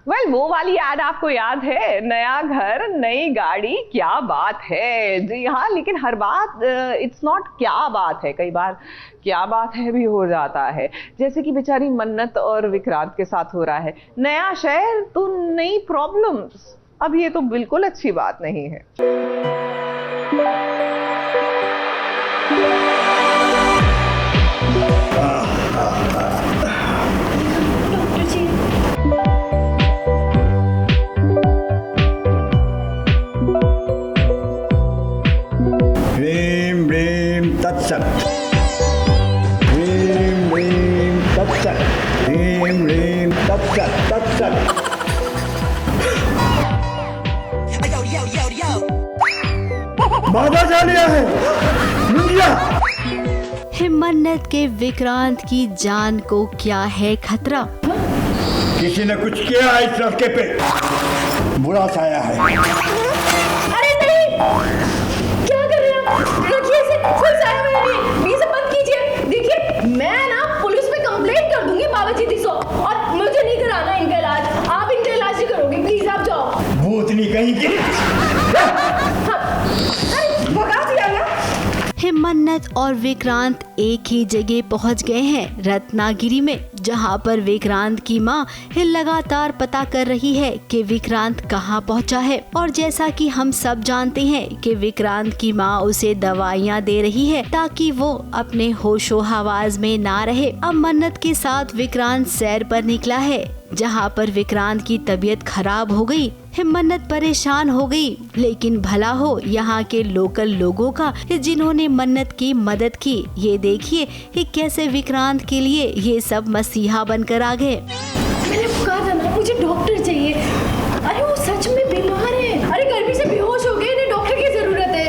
वो वाली एड आपको याद है, नया घर नई गाड़ी क्या बात है। जी हाँ, लेकिन हर बात इट्स नॉट क्या बात है, कई बार क्या बात है भी हो जाता है, जैसे कि बेचारी मन्नत और विक्रांत के साथ हो रहा है। नया शहर तो नई प्रॉब्लम्स, अब ये तो बिल्कुल अच्छी बात नहीं है। तत्सत ह्रीं ह्रीं तत्सत ह्रीं ह्रीं तत्सत तत्सत। बाबा जा लिया है मन्नत के विक्रांत की जान को क्या है खतरा? किसी ने कुछ किया है इस रास्ते पे, बुरा साया है। अरे नहीं, क्या कर रहे हैं? देखिए इसे, कोई साया में नहीं, इसे बंद कीजिए। देखिए मैं ना पुलिस पे कंप्लेंट कर दूंगी बाबा जी दिसो, और मुझे नहीं कराना इनका इलाज, आप इनका इलाज ही करोगे, प्लीज आप जाओ। भूतनी कहीं की। भगा दिया ना। मन्नत और विक्रांत एक ही जगह पहुंच गए हैं, रत्नागिरी में, जहां पर विक्रांत की मां लगातार पता कर रही है कि विक्रांत कहां पहुंचा है। और जैसा कि हम सब जानते हैं कि विक्रांत की मां उसे दवाइयां दे रही है ताकि वो अपने होशो हवास में ना रहे। अब मन्नत के साथ विक्रांत सैर पर निकला है, जहां पर विक्रांत की तबीयत खराब हो गई। मन्नत परेशान हो गई, लेकिन भला हो यहाँ के लोकल लोगों का जिन्होंने मन्नत की मदद की। ये देखिए कि कैसे विक्रांत के लिए ये सब मसीहा बनकर आ गए। मैंने कहा था ना, मुझे डॉक्टर चाहिए। अरे वो सच में बीमार है, अरे गर्मी से बेहोश हो गए, इन्हें डॉक्टर की जरूरत है।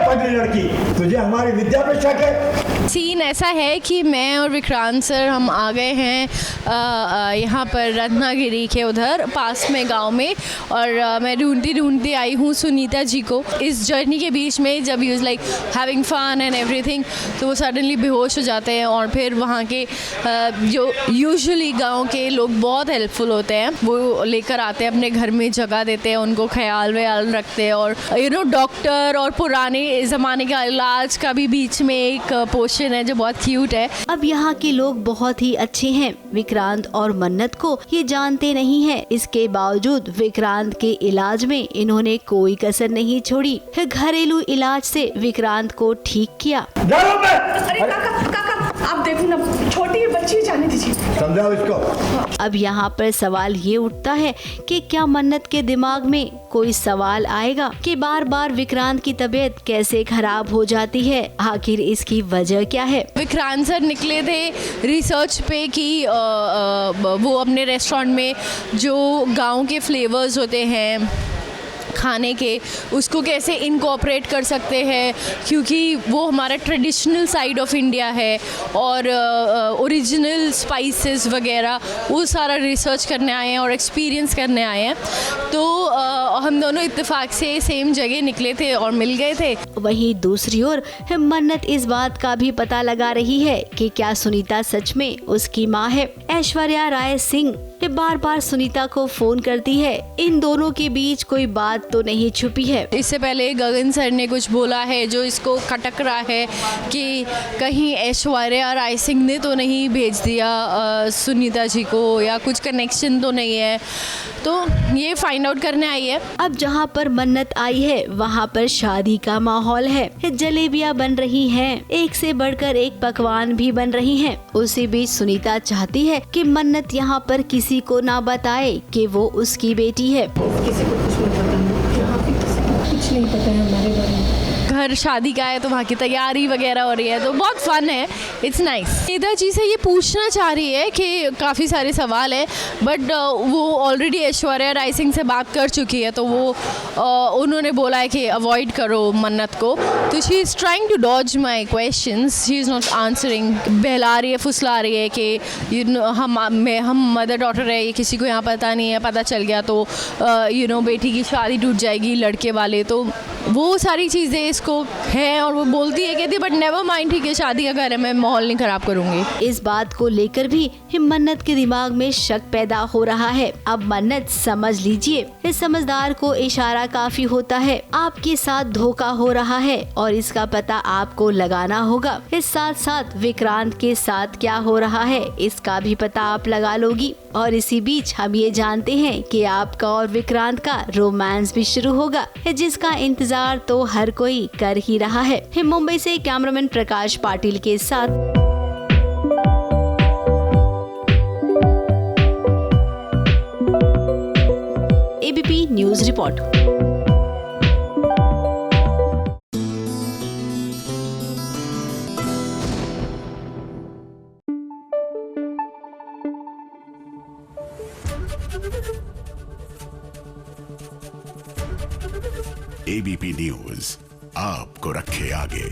पगली लड़की, तुझे हमारी विद्या पे शक है? सीन ऐसा है कि मैं और विक्रांत सर हम आ गए हैं यहाँ पर रत्नागिरी के उधर पास में गांव में, और मैं ढूंढती आई हूँ सुनीता जी को। इस जर्नी के बीच में जब use like having fun and everything, तो वो सडनली बेहोश हो जाते हैं। और फिर वहाँ के जो यूजुअली गांव के लोग बहुत हेल्पफुल होते हैं, वो लेकर आते हैं अपने घर में, जगह देते हैं, उनको ख्याल व्याल रखते हैं। और डॉक्टर और पुराने ज़माने का इलाज का भी बीच में एक पोर्शन है जो बहुत क्यूट है। अब यहाँ के लोग बहुत ही अच्छे हैं। विक्रांत और मन्नत को ये जानते नहीं है, इसके बावजूद विक्रांत के इलाज में इन्होंने कोई कसर नहीं छोड़ी। घरेलू इलाज से विक्रांत को ठीक किया। अरे काका आप देखो ना, छोटी बच्ची जाने दीजिए, समझाओ इसको। अब यहाँ पर सवाल ये उठता है कि क्या मन्नत के दिमाग में कोई सवाल आएगा कि बार बार विक्रांत की तबीयत कैसे खराब हो जाती है, आखिर इसकी वजह क्या है? विक्रांत सर निकले थे रिसर्च पे कि वो अपने रेस्टोरेंट में जो गांव के फ्लेवर्स होते हैं खाने के, उसको कैसे इनकॉर्पोरेट कर सकते हैं, क्योंकि वो हमारा ट्रेडिशनल साइड ऑफ इंडिया है। और ओरिजिनल स्पाइसेस वगैरह वो सारा रिसर्च करने आए हैं और एक्सपीरियंस करने आए हैं। तो हम दोनों इत्तेफाक से सेम जगह निकले थे और मिल गए थे। वहीं दूसरी ओर मन्नत इस बात का भी पता लगा रही है कि क्या सुनीता सच में उसकी मां है। ऐश्वर्या राय सिंह बार बार सुनीता को फोन करती है, इन दोनों के बीच कोई बात तो नहीं छुपी है। इससे पहले गगन सर ने कुछ बोला है जो इसको खटक रहा है कि कहीं ऐश्वर्या राय सिंह ने तो नहीं भेज दिया सुनीता जी को, या कुछ कनेक्शन तो नहीं है, तो ये फाइंड आउट करने आई है। अब जहाँ पर मन्नत आई है वहाँ पर शादी का माहौल है, जलेबियाँ बन रही हैं, एक से बढ़कर एक पकवान भी बन रही हैं। उसी बीच सुनीता चाहती है कि मन्नत यहाँ पर किसी को ना बताए कि वो उसकी बेटी है। किसी को कुछ मत बताना, यहाँ पे किसी को कुछ नहीं पता है हमारे बारे में। घर शादी का है तो वहाँ की तैयारी वगैरह हो रही है, तो बहुत फन है, इट्स नाइस। सीधा जी से ये पूछना चाह रही है कि काफ़ी सारे सवाल है, बट वो ऑलरेडी ऐश्वर्या राय सिंह से बात कर चुकी है, तो वो उन्होंने बोला है कि अवॉइड करो मन्नत को। तो she is trying to dodge my questions, she is not answering. बहला रही है, फुसला रही है कि हम मदर डॉटर है, ये किसी को यहाँ पता नहीं है, पता चल गया तो बेटी की शादी टूट जाएगी लड़के वाले, तो वो सारी चीज़ें इसको है। और वो बोलती है, कहती है बट नेवर माइंड, ठीक है शादी का घर है, मैं माहौल नहीं ख़राब करूँगी। इस बात को लेकर भी मन्नत के दिमाग में शक पैदा हो रहा है। अब मन्नत समझ लीजिए, इस समझदार को इशारा काफी होता है। आपके साथ धोखा हो रहा है और इसका पता आपको लगाना होगा। इस साथ साथ विक्रांत के साथ क्या हो रहा है इसका भी पता आप लगा लोगी। और इसी बीच हम ये जानते हैं कि आपका और विक्रांत का रोमांस भी शुरू होगा, जिसका इंतजार तो हर कोई कर ही रहा है। मुंबई से कैमरामैन प्रकाश पाटिल के साथ ABP news report. ABP news आपको रखे आगे।